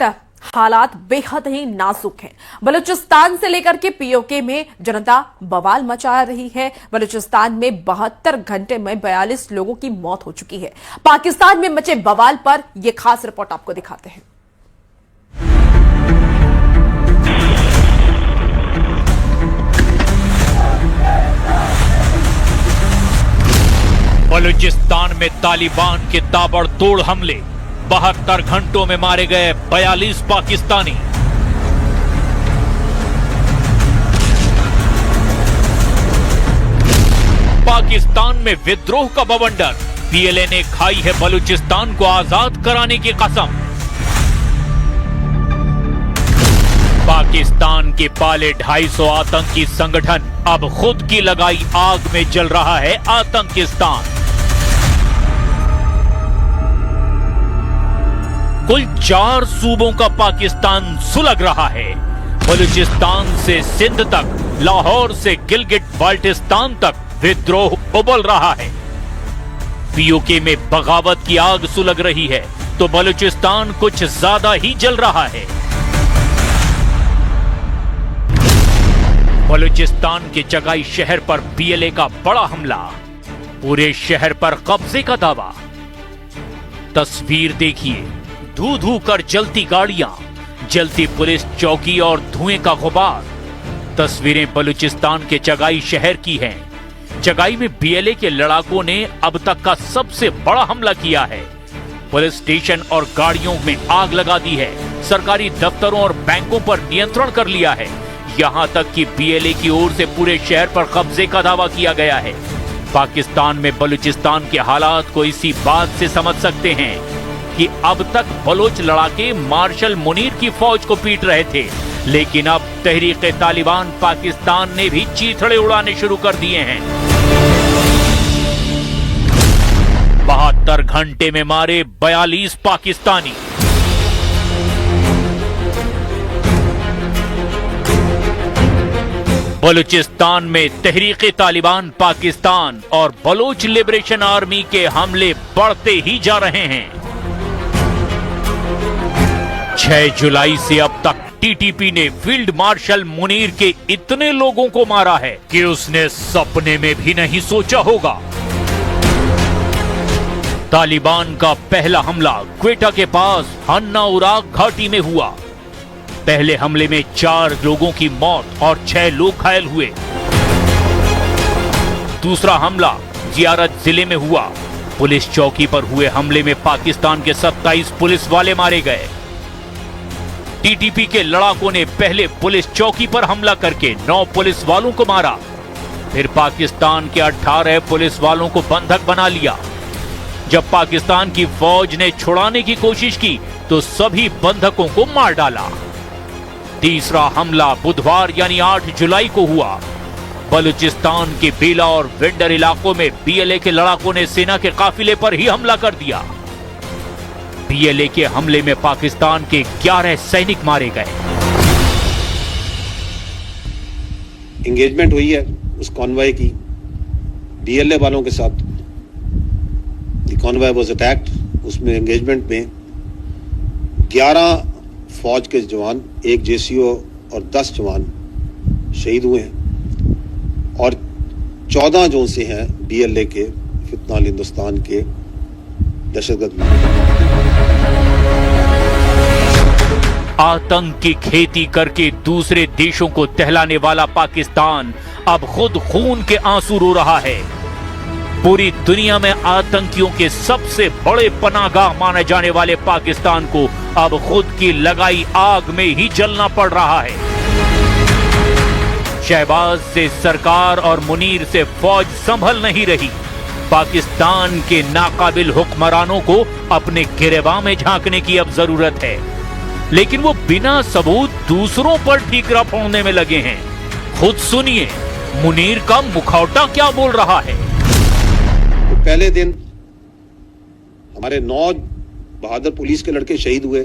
हालात बेहद ही नाजुक हैं। बलूचिस्तान से लेकर के पीओके में जनता बवाल मचा रही है। बलूचिस्तान में 72 घंटे में 42 लोगों की मौत हो चुकी है। पाकिस्तान में मचे बवाल पर यह खास रिपोर्ट आपको दिखाते हैं। बलूचिस्तान में तालिबान के ताबड़तोड़ हमले, 72 घंटों में मारे गए 42 पाकिस्तानी। पाकिस्तान में विद्रोह का बवंडर, पीएलए ने खाई है बलूचिस्तान को आजाद कराने की कसम। पाकिस्तान के पाले 250 आतंकी संगठन, अब खुद की लगाई आग में जल रहा है आतंकिस्तान। कुल 4 सूबों का पाकिस्तान सुलग रहा है। बलूचिस्तान से सिंध तक, लाहौर से गिलगिट बाल्टिस्तान तक विद्रोह उबल रहा है। पीओके में बगावत की आग सुलग रही है तो बलूचिस्तान कुछ ज्यादा ही जल रहा है। बलूचिस्तान के चगाई शहर पर पीएलए का बड़ा हमला, पूरे शहर पर कब्जे का दावा। तस्वीर देखिए, धू धू कर जलती गाड़ियां, जलती पुलिस चौकी और धुएं का गुबार। तस्वीरें बलूचिस्तान के चगाई शहर की हैं। चगाई में पीएलए के लड़ाकों ने अब तक का सबसे बड़ा हमला किया है। पुलिस स्टेशन और गाड़ियों में आग लगा दी है। सरकारी दफ्तरों और बैंकों पर नियंत्रण कर लिया है। यहां तक कि पीएलए की ओर से पूरे शहर पर कब्जे का दावा किया गया है। पाकिस्तान में बलूचिस्तान के हालात को इसी बात से समझ सकते हैं कि अब तक बलोच लड़ाके मार्शल मुनीर की फौज को पीट रहे थे, लेकिन अब तहरीक तालिबान पाकिस्तान ने भी चीथड़े उड़ाने शुरू कर दिए हैं। 72 घंटे में मारे 42 पाकिस्तानी। बलूचिस्तान में तहरीक तालिबान पाकिस्तान और बलोच लिबरेशन आर्मी के हमले बढ़ते ही जा रहे हैं। 6 जुलाई से अब तक टीटीपी ने फील्ड मार्शल मुनीर के इतने लोगों को मारा है कि उसने सपने में भी नहीं सोचा होगा। तालिबान का पहला हमला क्वेटा के पास हन्ना उराक घाटी में हुआ। पहले हमले में 4 लोगों की मौत और 6 लोग घायल हुए। दूसरा हमला जियारत जिले में हुआ। पुलिस चौकी पर हुए हमले में पाकिस्तान के 27 पुलिस वाले मारे गए। टीटीपी के लड़ाकों ने पहले पुलिस चौकी पर हमला करके 9 पुलिस वालों को मारा। फिर पाकिस्तान के 18 पुलिस वालों को बंधक बना लिया। जब पाकिस्तान की फौज ने छुड़ाने की कोशिश की तो सभी बंधकों को मार डाला। तीसरा हमला बुधवार यानी 8 जुलाई को हुआ। बलूचिस्तान के बेला और विंडर इलाकों में पीएलए के लड़ाकों ने सेना के काफिले पर ही हमला कर दिया। पीएलए के हमले में पाकिस्तान के 11 सैनिक मारे गए। एंगेजमेंट हुई है उस कॉन्वॉय की डीएलए वालों के साथ। The convoy was attacked. उसमें एंगेजमेंट में 11 फौज के जवान, 1 जेसीओ और 10 जवान शहीद हुए हैं और 14 जो से हैं डीएलए के फितनाल हिंदुस्तान के दहशतगर्द। आतंक की खेती करके दूसरे देशों को दहलाने वाला पाकिस्तान अब खुद खून के आंसू रो रहा है। पूरी दुनिया में आतंकियों के सबसे बड़े पनाहगाह माने जाने वाले पाकिस्तान को अब खुद की लगाई आग में ही जलना पड़ रहा है। शहबाज से सरकार और मुनीर से फौज संभल नहीं रही। पाकिस्तान के नाकाबिल हुक्मरानों को अपने गिरेबान में झांकने की अब जरूरत है, लेकिन वो बिना सबूत दूसरों पर ठीकरा फोड़ने में लगे हैं। खुद सुनिए मुनीर का मुखौटा क्या बोल रहा है। पहले दिन हमारे 9 बहादुर पुलिस के लड़के शहीद हुए।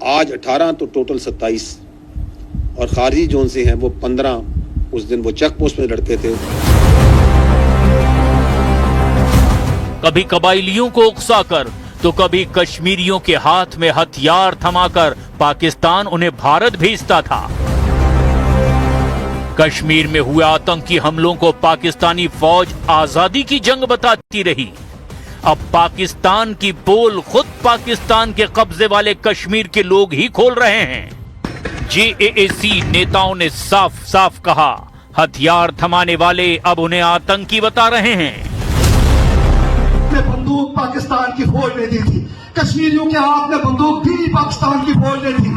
आज 18 तो टोटल 27 और खारजी जोन से हैं वो 15। उस दिन वो चेक पोस्ट में लड़के थे। कभी कबाइलियों को उकसाकर तो कभी कश्मीरियों के हाथ में हथियार थमाकर पाकिस्तान उन्हें भारत भेजता था। कश्मीर में हुए आतंकी हमलों को पाकिस्तानी फौज आजादी की जंग बताती रही। अब पाकिस्तान की पोल खुद पाकिस्तान के कब्जे वाले कश्मीर के लोग ही खोल रहे हैं। जेएसी नेताओं ने साफ साफ कहा, हथियार थमाने वाले अब उन्हें आतंकी बता रहे हैं। बंदूक पाकिस्तान की फौज ने दी थी, कश्मीरियों के हाथ में बंदूक भी पाकिस्तान की फौज ने दी,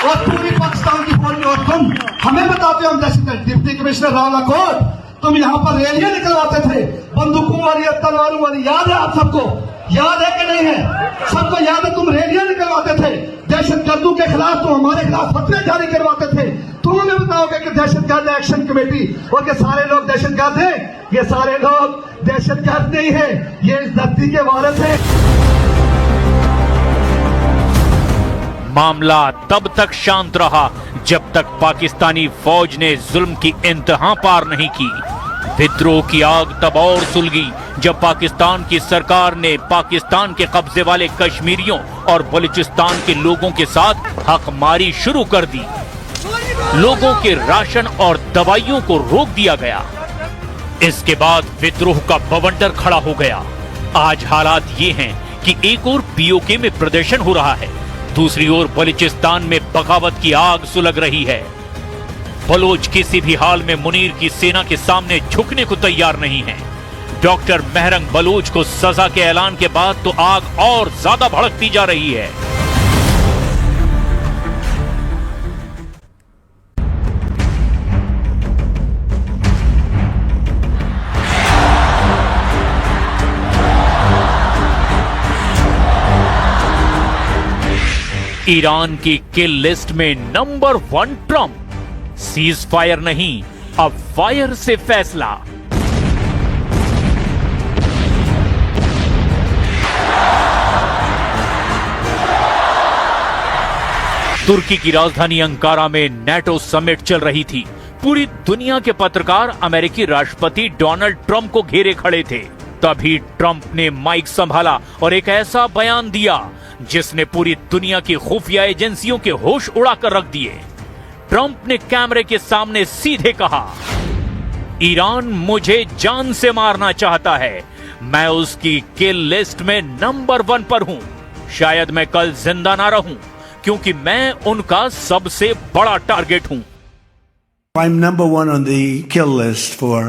और पूरी पाकिस्तान की फौज ने। और तुम हमें बताते हो हम दहशतगर्द। डिप्टी कमिश्नर रावलाकोट, तुम यहाँ पर रैलियां निकलवाते थे बंदूकों वाली, तलवारों वाली, याद है आप सबको? याद है कि नहीं है? सबको याद है, तुम रैलियां निकलवाते थे दहशतगर्दों के खिलाफ, तुम हमारे खिलाफ फतवे जारी करवाते थे। तुम हमें बताओगे कि दहशतगर्द एक्शन कमेटी और के सारे लोग दहशतगर्द हैं? ये सारे लोग दहशतगर्द नहीं है, ये इस धरती के वारिस हैं। मामला तब तक शांत रहा जब तक पाकिस्तानी फौज ने जुल्म की इंतहा पार नहीं की। विद्रोह की आग तब और सुलगी जब पाकिस्तान की सरकार ने पाकिस्तान के कब्जे वाले कश्मीरियों और बलूचिस्तान के लोगों के साथ हकमारी शुरू कर दी। लोगों के राशन और दवाइयों को रोक दिया गया। इसके बाद विद्रोह का बवंडर खड़ा हो गया। आज हालात ये हैं कि एक ओर पीओके में प्रदर्शन हो रहा है, दूसरी ओर बलूचिस्तान में बगावत की आग सुलग रही है। बलोच किसी भी हाल में मुनीर की सेना के सामने झुकने को तैयार नहीं है। डॉक्टर मेहरंग बलोच को सजा के ऐलान के बाद तो आग और ज्यादा भड़कती जा रही है। ईरान की किल लिस्ट में नंबर 1 ट्रंप। सीज फायर नहीं, अब फायर से फैसला। तुर्की की राजधानी अंकारा में नेटो समिट चल रही थी। पूरी दुनिया के पत्रकार अमेरिकी राष्ट्रपति डोनाल्ड ट्रंप को घेरे खड़े थे। तभी ट्रंप ने माइक संभाला और एक ऐसा बयान दिया जिसने पूरी दुनिया की खुफिया एजेंसियों के होश उड़ाकर रख दिए। ट्रंप ने कैमरे के सामने सीधे कहा, ईरान मुझे जान से मारना चाहता है, मैं उसकी किल लिस्ट में नंबर 1 पर हूं। शायद मैं कल जिंदा ना रहूं क्योंकि मैं उनका सबसे बड़ा टारगेट हूं। I'm number 1 on the kill list for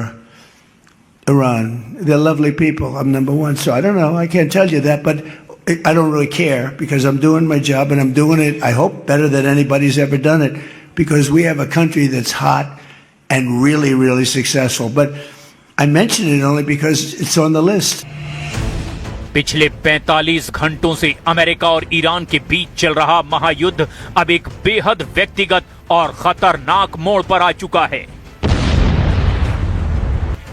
Iran. They're lovely people. I'm number 1. So I don't know. I can't tell you that, but I don't really care because I'm doing my job and I'm doing it, I hope, better than anybody's ever done it because we have a country that's hot and really, really successful. But I mention it only because it's on the list. पिछले 45 घंटों से America और Iran के बीच चल रहा महायुद्ध अब एक बेहद व्यक्तिगत और खतरनाक मोड़ पर आ चुका है।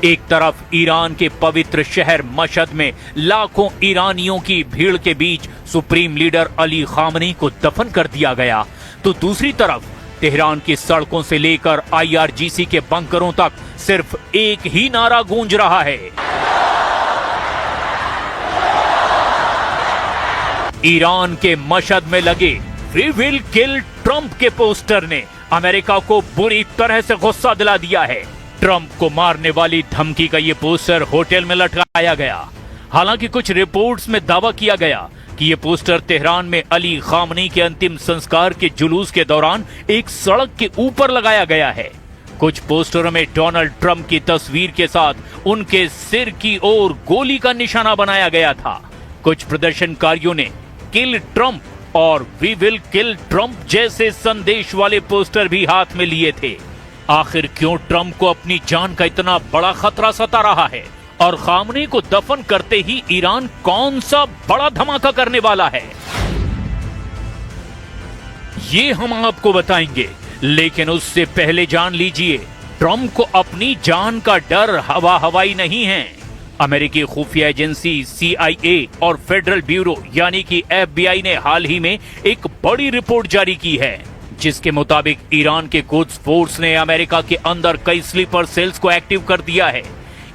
एक तरफ ईरान के पवित्र शहर मशहद में लाखों ईरानियों की भीड़ के बीच सुप्रीम लीडर अली खामनी को दफन कर दिया गया, तो दूसरी तरफ तेहरान की सड़कों से लेकर आईआरजीसी के बंकरों तक सिर्फ एक ही नारा गूंज रहा है, ईरान के मशहद में लगे वी विल किल ट्रंप के पोस्टर ने अमेरिका को बुरी तरह से गुस्सा दिला दिया है। ट्रंप को मारने वाली धमकी का ये पोस्टर होटल में लटकाया गया। हालांकि कुछ रिपोर्ट्स में दावा किया गया कि ये पोस्टर तेहरान में अली खामनी के अंतिम संस्कार के जुलूस के दौरान एक सड़क के ऊपर लगाया गया है। कुछ पोस्टरों में डोनाल्ड ट्रंप की तस्वीर के साथ उनके सिर की ओर गोली का निशाना बनाया गया था। कुछ प्रदर्शनकारियों ने किल ट्रंप और वी विल किल ट्रंप जैसे संदेश वाले पोस्टर भी हाथ में लिए थे। आखिर क्यों ट्रंप को अपनी जान का इतना बड़ा खतरा सता रहा है और खामनी को दफन करते ही ईरान कौन सा बड़ा धमाका करने वाला है, ये हम आपको बताएंगे। लेकिन उससे पहले जान लीजिए, ट्रंप को अपनी जान का डर हवा हवाई नहीं है। अमेरिकी खुफिया एजेंसी CIA और फेडरल ब्यूरो यानी कि FBI ने हाल ही में एक बड़ी रिपोर्ट जारी की है, जिसके मुताबिक ईरान के कुड्स फोर्स ने अमेरिका के अंदर कई स्लीपर सेल्स को एक्टिव कर दिया है।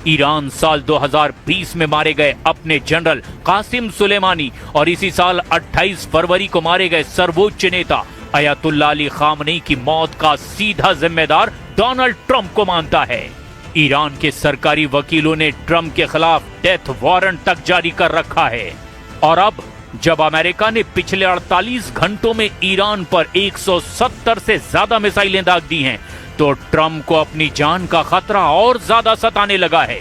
ईरान साल 2020 में मारे गए अपने जनरल कासिम सुलेमानी और इसी साल 28 फरवरी को मारे गए सर्वोच्च नेता अयतुल्ला अली खामनेई की मौत का सीधा जिम्मेदार डोनाल्ड ट्रंप को मानता है। ईरान के सरकारी वकीलों ने ट्रंप के खिलाफ डेथ वारंट तक जारी कर रखा है और अब जब अमेरिका ने पिछले 48 घंटों में ईरान पर 170 से ज्यादा मिसाइलें दाग दी हैं, तो ट्रंप को अपनी जान का खतरा और ज्यादा सताने लगा है।